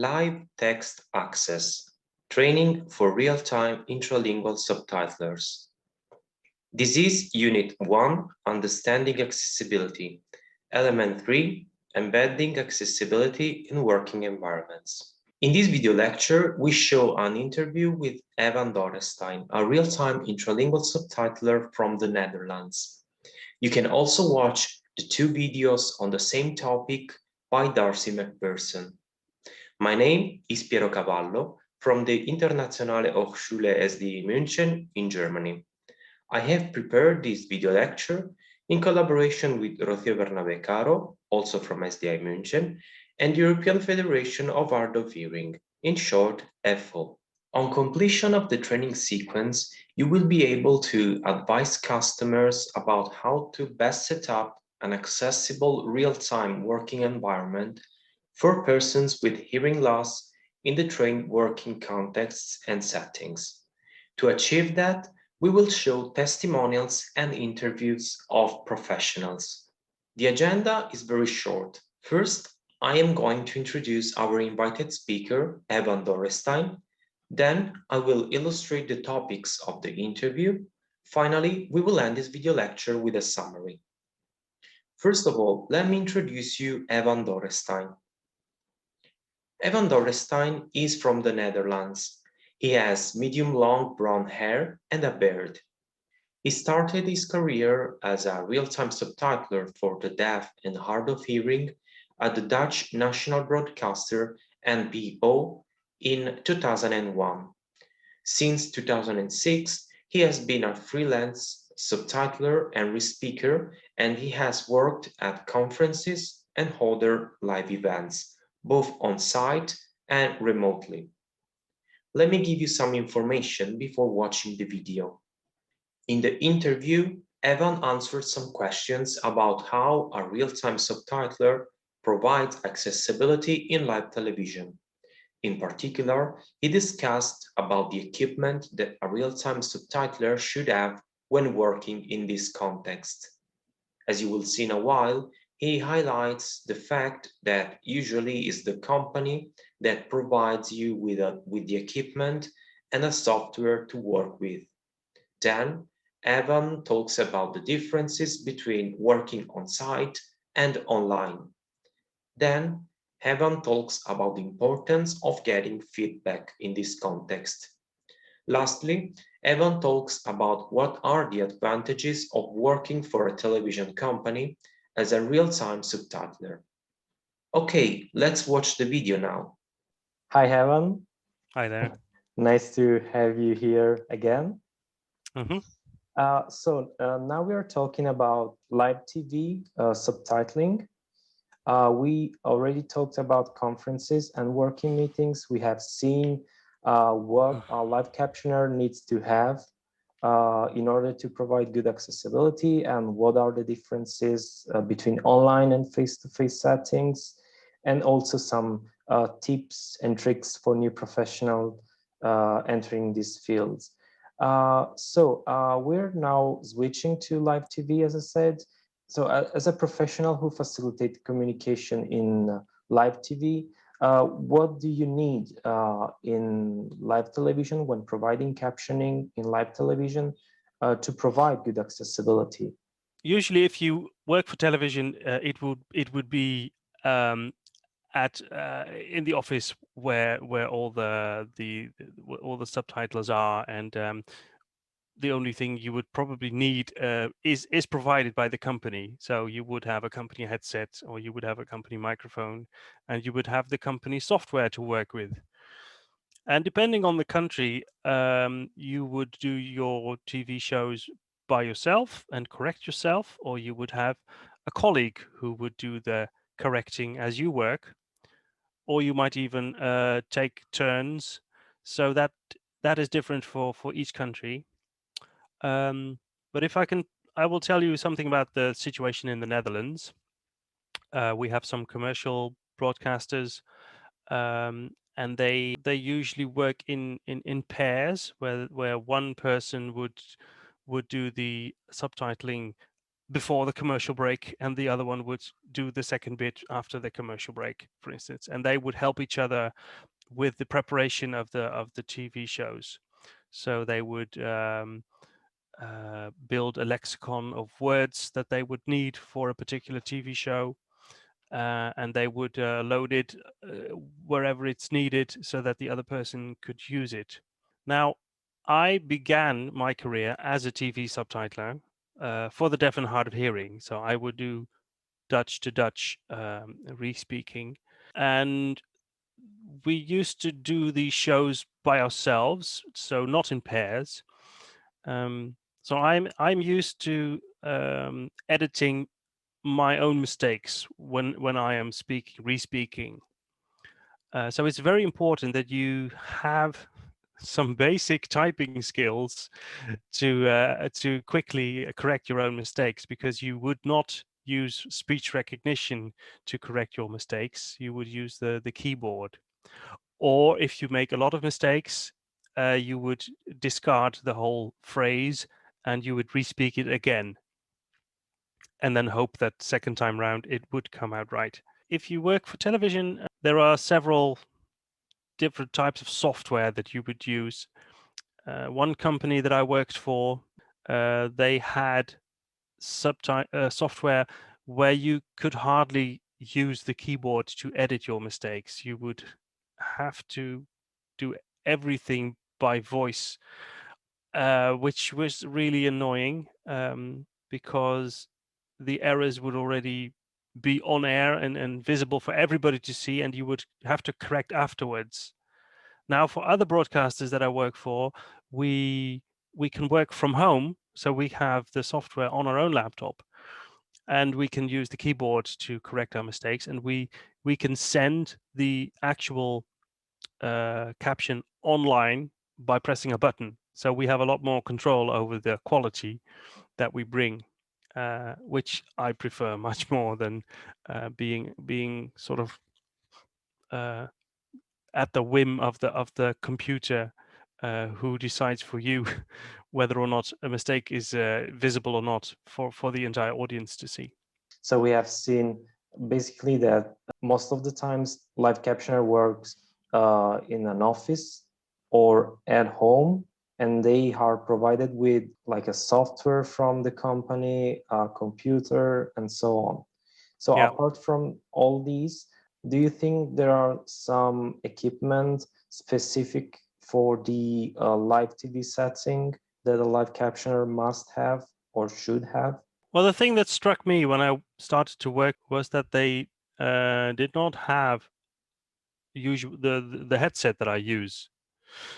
Live Text Access, Training for Real-Time Intralingual Subtitlers. This is Unit 1, Understanding Accessibility. Element 3, Embedding Accessibility in Working Environments. In this video lecture, we show an interview with Evan Dorrestein, a real-time intralingual subtitler from the Netherlands. You can also watch the two videos on the same topic by Darcy McPherson. My name is Piero Cavallo from the Internationale Hochschule SDI München in Germany. I have prepared this video lecture in collaboration with Rocio Bernabé Caro, also from SDI München, and the European Federation of Art of Hearing, in short, EFO. On completion of the training sequence, you will be able to advise customers about how to best set up an accessible real-time working environment for persons with hearing loss in the trained working contexts and settings. To achieve that, we will show testimonials and interviews of professionals. The agenda is very short. First, I am going to introduce our invited speaker, Evan Dorrestein. Then I will illustrate the topics of the interview. Finally, we will end this video lecture with a summary. First of all, let me introduce you Evan Dorrestein. Evan Dorrestein is from the Netherlands. He has medium-long brown hair and a beard. He started his career as a real-time subtitler for the deaf and hard of hearing at the Dutch national broadcaster NPO in 2001. Since 2006, he has been a freelance subtitler and re-speaker, and he has worked at conferences and other live events, both on-site and remotely. Let me give you some information before watching the video. In the interview, Evan answered some questions about how a real-time subtitler provides accessibility in live television. In particular, he discussed about the equipment that a real-time subtitler should have when working in this context. As you will see in a while, he highlights the fact that usually is the company that provides you with the equipment and a software to work with. Then, Evan talks about the differences between working on-site and online. Then, Evan talks about the importance of getting feedback in this context. Lastly, Evan talks about what are the advantages of working for a television company as a real-time subtitler. Okay, let's watch the video now. Hi, Evan. Hi there. Nice to have you here again. Mm-hmm. Now we are talking about live TV subtitling. We already talked about conferences and working meetings. We have seen what a live captioner needs to have in order to provide good accessibility, and what are the differences between online and face-to-face settings, and also some tips and tricks for new professionals entering these fields. We're now switching to live TV, as I said. So as a professional who facilitates communication in live TV, what do you need in live television when providing captioning in live television to provide good accessibility? Usually, if you work for television, it would be in the office where all the subtitlers are, and the only thing you would probably need is provided by the company. So you would have a company headset, or you would have a company microphone, and you would have the company software to work with. And depending on the country, you would do your TV shows by yourself and correct yourself, or you would have a colleague who would do the correcting as you work, or you might even take turns. So that is different for each country. But if I will tell you something about the situation in the Netherlands. We have some commercial broadcasters, and they usually work in pairs, where one person would do the subtitling before the commercial break, and the other one would do the second bit after the commercial break, for instance, and they would help each other with the preparation of the TV shows. So they would build a lexicon of words that they would need for a particular TV show, and they would load it wherever it's needed so that the other person could use it. Now, I began my career as a TV subtitler for the deaf and hard of hearing. So I would do Dutch to Dutch re-speaking, and we used to do these shows by ourselves, so not in pairs. So I'm used to editing my own mistakes when I am re-speaking. So it's very important that you have some basic typing skills to quickly correct your own mistakes, because you would not use speech recognition to correct your mistakes. You would use the keyboard. Or if you make a lot of mistakes, you would discard the whole phrase and you would re-speak it again, and then hope that second time round it would come out right. If you work for television, there are several different types of software that you would use. One company that I worked for, they had software where you could hardly use the keyboard to edit your mistakes. You would have to do everything by voice, which was really annoying, because the errors would already be on air and visible for everybody to see, and you would have to correct afterwards. Now, for other broadcasters that I work for, we can work from home, so we have the software on our own laptop, and we can use the keyboard to correct our mistakes, and we can send the actual caption online by pressing a button. So we have a lot more control over the quality that we bring, which I prefer much more than being sort of at the whim of the computer, who decides for you whether or not a mistake is visible or not for the entire audience to see. So we have seen basically that most of the times live captioner works in an office or at home, and they are provided with like a software from the company, a computer, and so on. So Yeah. apart from all these, do you think there are some equipment specific for the live TV setting that a live captioner must have or should have? Well, the thing that struck me when I started to work was that they did not have the headset that I use.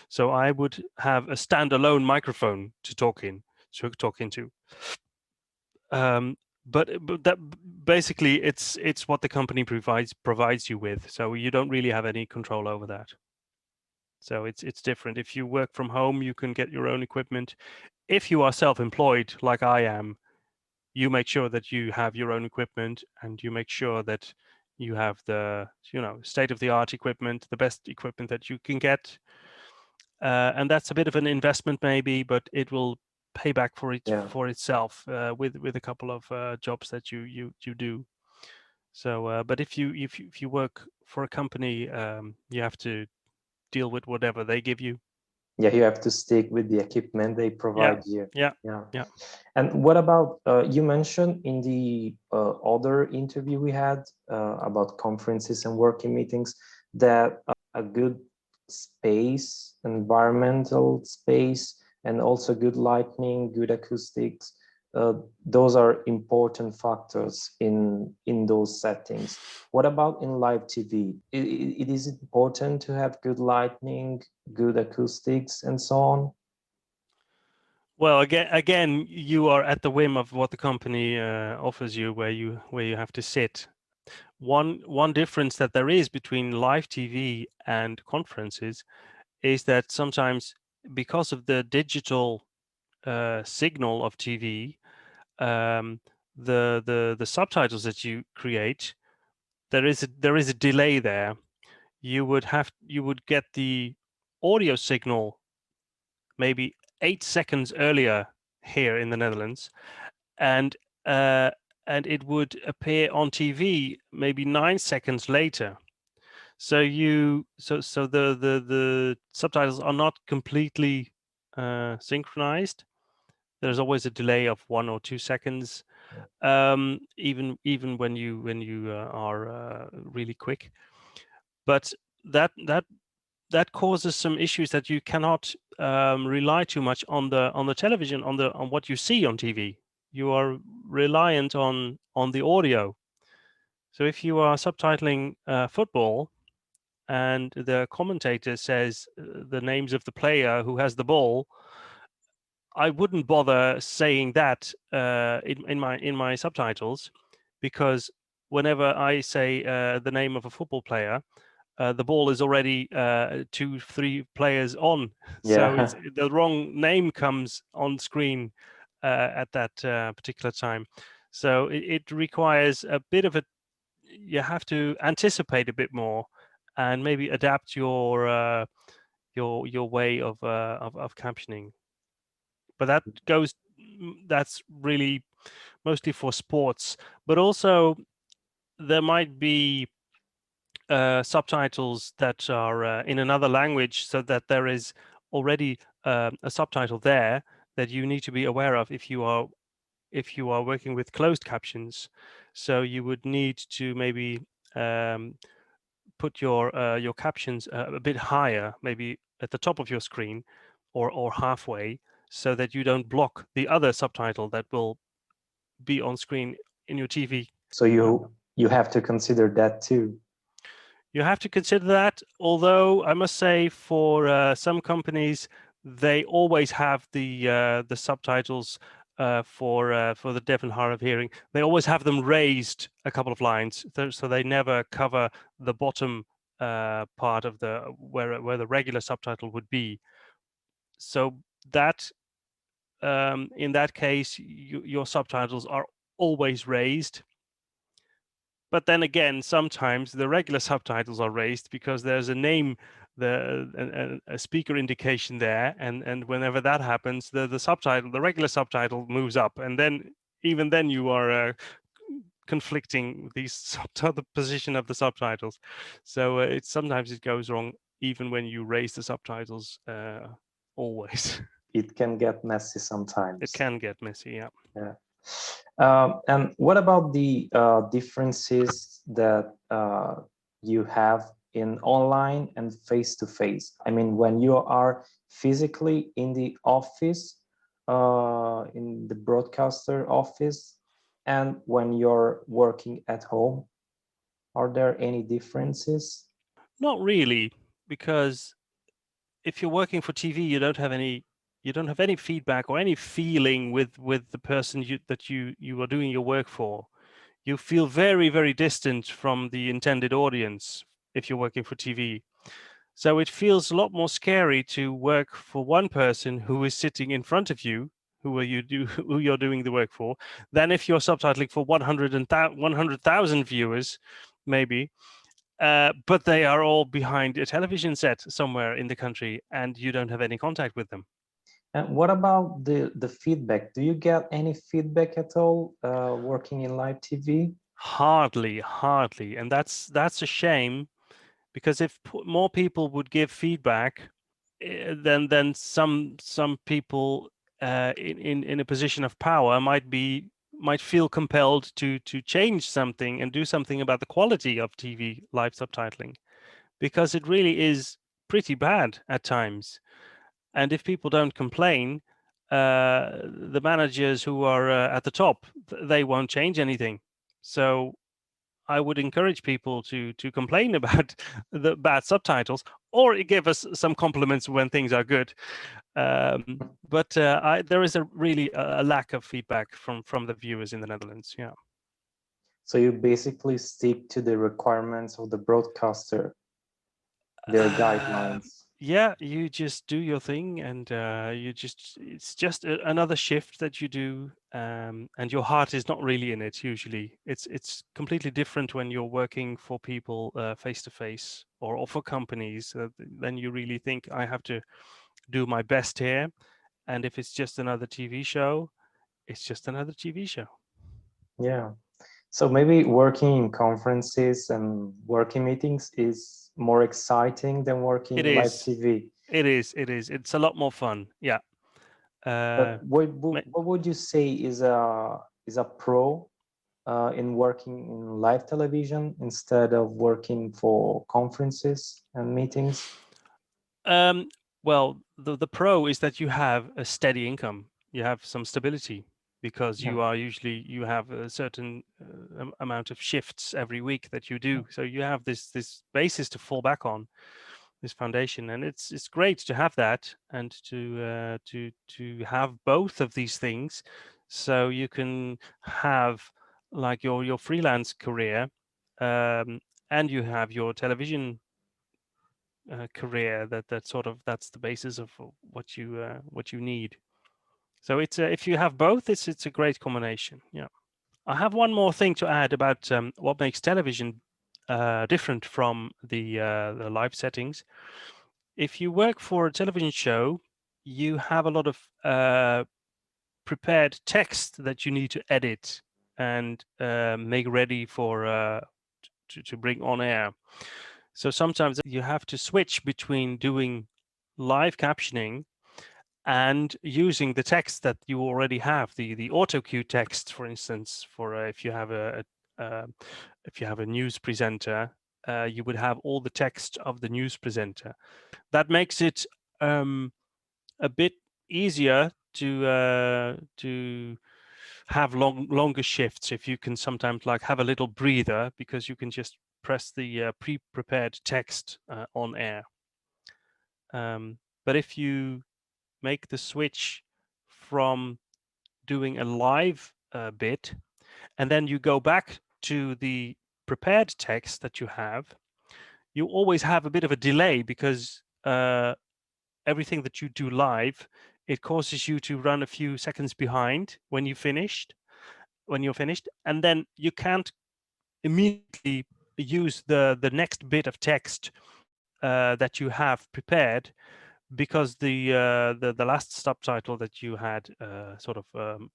So I would have a standalone microphone to talk into. But that basically it's what the company provides you with. So you don't really have any control over that. So it's different. If you work from home, you can get your own equipment. If you are self-employed, like I am, you make sure that you have your own equipment, and you make sure that you have the state-of-the-art equipment, the best equipment that you can get. And that's a bit of an investment maybe, but it will pay back for itself with a couple of jobs that you do. So, but if you work for a company, you have to deal with whatever they give you. Yeah, you have to stick with the equipment they provide you. Yeah. And what about, you mentioned in the other interview we had about conferences and working meetings that a good space, environmental space, and also good lighting, good acoustics, those are important factors in those settings. What about in live TV? It is important to have good lighting, good acoustics, and so on? Well, again, you are at the whim of what the company offers you, where you have to sit. One difference that there is between live TV and conferences is that sometimes, because of the digital signal of TV, the subtitles that you create, there is a delay there. You would get the audio signal maybe 8 seconds earlier here in the Netherlands, and and it would appear on TV maybe 9 seconds later. So the subtitles are not completely synchronized. There's always a delay of 1 or 2 seconds, even when you are really quick. But that causes some issues that you cannot rely too much on the television, on what you see on TV. You are reliant on the audio. So if you are subtitling football and the commentator says the names of the player who has the ball, I wouldn't bother saying that in my subtitles, because whenever I say the name of a football player, the ball is already 2-3 players on. So Yeah. the wrong name comes on screen at that particular time. So it requires a bit of you have to anticipate a bit more and maybe adapt your way of captioning. But that's really mostly for sports. But also there might be subtitles that are in another language, so that there is already a subtitle there that you need to be aware of if you are working with closed captions. So you would need to maybe put your captions a bit higher, maybe at the top of your screen or halfway, so that you don't block the other subtitle that will be on screen in your TV. So you have to consider that too. You have to consider that, although I must say for some companies, they always have the subtitles for the deaf and hard of hearing. They always have them raised a couple of lines, so they never cover the bottom part of where the regular subtitle would be. So that in that case, your subtitles are always raised. But then again, sometimes the regular subtitles are raised because there's a name, a speaker indication there, and whenever that happens, the regular subtitle moves up, and then even then you are conflicting the position of the subtitles. So sometimes it goes wrong even when you raise the subtitles always. It can get messy sometimes. It can get messy, yeah. Yeah. And what about the differences that you have in online and face-to-face? I mean, when you are physically in the office, in the broadcaster office, and when you're working at home, are there any differences? Not really, because if you're working for TV, you don't have any feedback or any feeling with the person you are doing your work for. You feel very, very distant from the intended audience if you're working for TV. So it feels a lot more scary to work for one person who is sitting in front of you, who you're doing the work for, than if you're subtitling for 100,000 viewers, maybe. But they are all behind a television set somewhere in the country, and you don't have any contact with them. And what about the feedback? Do you get any feedback at all working in live TV? Hardly, and that's a shame, because if more people would give feedback, then some people in a position of power might feel compelled to change something and do something about the quality of TV live subtitling, because it really is pretty bad at times. And if people don't complain, the managers who are at the top, they won't change anything. So I would encourage people to complain about the bad subtitles, or give us some compliments when things are good. But there is really a lack of feedback from the viewers in the Netherlands. Yeah. So you basically stick to the requirements of the broadcaster, their guidelines. Yeah, you just do your thing, and it's just another shift that you do, and your heart is not really in it. Usually it's completely different when you're working for people face to face, or for companies. Then you really think, I have to do my best here, and if it's just another TV show, it's just another TV show. Yeah. So maybe working in conferences and working meetings is more exciting than working It in live is. TV. It is. It is. It's a lot more fun. Yeah. But what would you say is a pro in working in live television instead of working for conferences and meetings? Well, the pro is that you have a steady income. You have some stability because Yeah. you have a certain amount of shifts every week that you do. So you have this basis to fall back on, this foundation, and it's great to have that and to have both of these things, so you can have like your freelance career, and you have your television career that's the basis of what you need. So it's if you have both, it's a great combination. Yeah. I have one more thing to add about what makes television different from the live settings. If you work for a television show, you have a lot of prepared text that you need to edit and make ready for to bring on air. So sometimes you have to switch between doing live captioning and using the text that you already have, the auto cue text, for instance, for if you have if you have a news presenter, you would have all the text of the news presenter. That makes it a bit easier to have longer shifts if you can sometimes like have a little breather, because you can just press the pre-prepared text on air. But if you make the switch from doing a live bit and then you go back to the prepared text that you have, you always have a bit of a delay because everything that you do live, it causes you to run a few seconds behind when you're finished, and then you can't immediately use the next bit of text that you have prepared, because the last subtitle that you had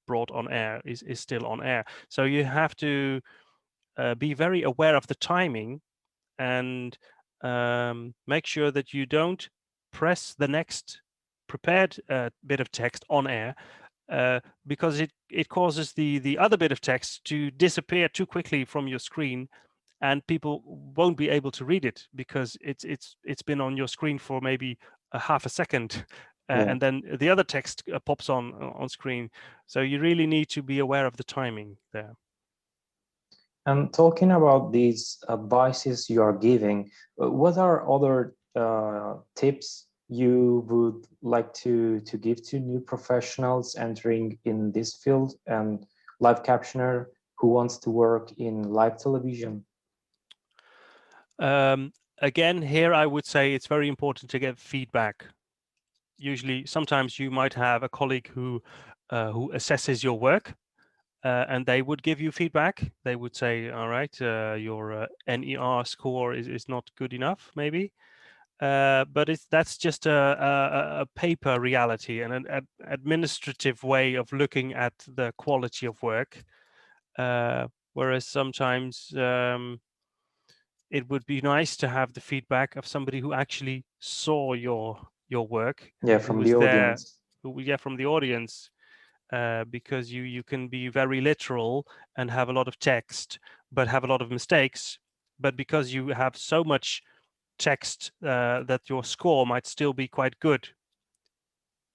brought on air is still on air. So you have to be very aware of the timing and make sure that you don't press the next prepared bit of text on air, because it causes the other bit of text to disappear too quickly from your screen, and people won't be able to read it because it's been on your screen for maybe a half a second, Yeah. and then the other text pops on screen. So you really need to be aware of the timing there. And talking about these advices you are giving, what are other tips you would like to give to new professionals entering in this field and live captioner who wants to work in live television? Again, here I would say it's very important to get feedback. Usually, sometimes you might have a colleague who assesses your work, and they would give you feedback. They would say, all right, your NER score is not good enough, maybe. But that's just a paper reality and an administrative way of looking at the quality of work. Whereas sometimes it would be nice to have the feedback of somebody who actually saw your work, Yeah, who from was the there, audience. from the audience. Because you can be very literal and have a lot of text, but have a lot of mistakes. But because you have so much text, that your score might still be quite good,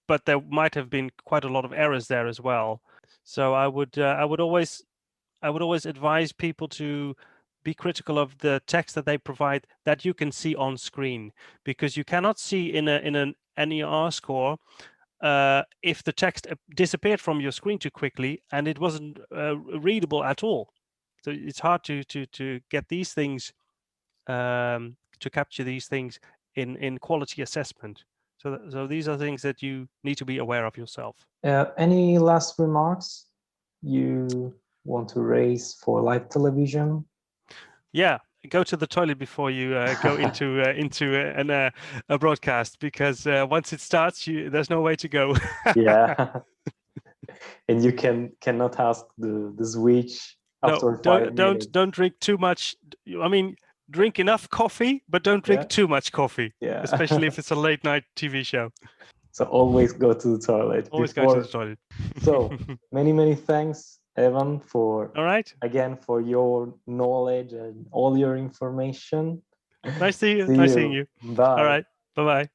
but there might have been quite a lot of errors there as well. So I would always advise people to be critical of the text that they provide that you can see on screen, because you cannot see in an NER score if the text disappeared from your screen too quickly and it wasn't readable at all. So it's hard to get these things, to capture these things in quality assessment. So these are things that you need to be aware of yourself. Any last remarks you want to raise for live television? Yeah, go to the toilet before you go into a broadcast, because once it starts, there's no way to go. Yeah. And you cannot ask the switch after 5 minutes. don't drink too much. I mean, drink enough coffee, but don't drink Yeah. too much coffee, Yeah. especially if it's a late night TV show. So always go to the toilet Always before. go to the toilet. So many thanks, Evan, for All right. again for your knowledge and all your information. Nice seeing you. See Nice seeing you. Bye. All right. Bye-bye.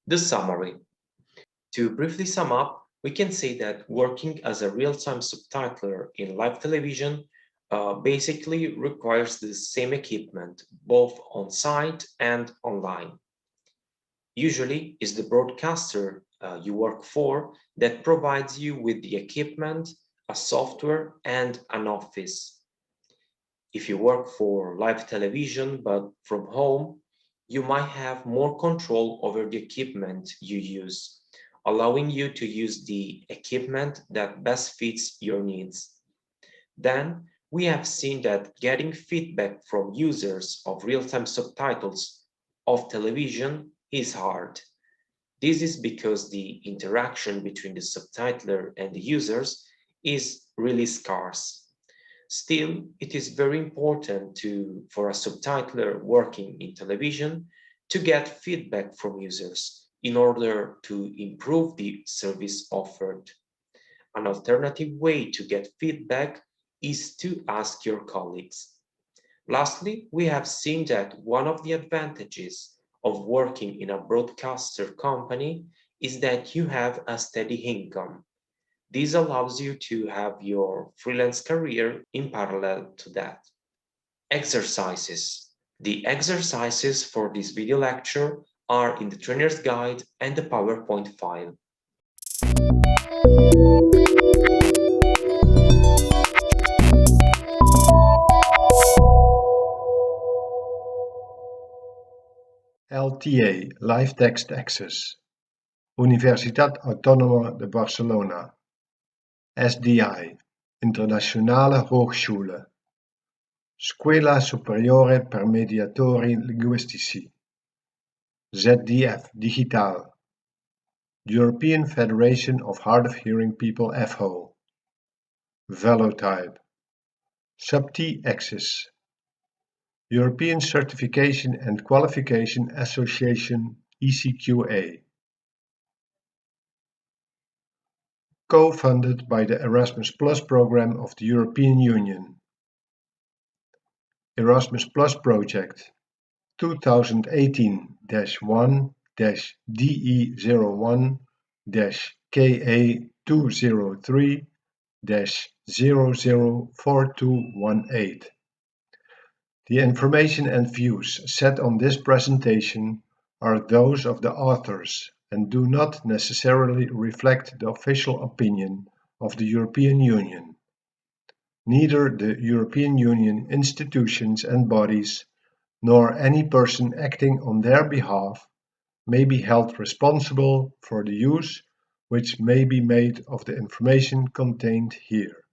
The summary. To briefly sum up, we can say that working as a real-time subtitler in live television basically requires the same equipment, both on-site and online. Usually, it's the broadcaster you work for that provides you with the equipment, a software, and an office. If you work for live television but from home, you might have more control over the equipment you use, allowing you to use the equipment that best fits your needs. Then, we have seen that getting feedback from users of real-time subtitles of television is hard. This is because the interaction between the subtitler and the users is really scarce. Still, it is very important for a subtitler working in television to get feedback from users in order to improve the service offered. An alternative way to get feedback is to ask your colleagues. Lastly, we have seen that one of the advantages of working in a broadcaster company is that you have a steady income. This allows you to have your freelance career in parallel to that. Exercises. The exercises for this video lecture are in the trainer's guide and the PowerPoint file. LTA Live Text Access, Universitat Autónoma de Barcelona, SDI, Internationale Hochschule, Scuola Superiore per Mediatori Linguistici, ZDF Digital, European Federation of Hard of Hearing People FHO, Velotype, Subti Access, European Certification and Qualification Association ECQA. Co-funded by the Erasmus Plus program of the European Union. Erasmus Plus project 2018-1-DE01-KA203-004218. The information and views set on this presentation are those of the authors and do not necessarily reflect the official opinion of the European Union. Neither the European Union institutions and bodies, nor any person acting on their behalf, may be held responsible for the use which may be made of the information contained here.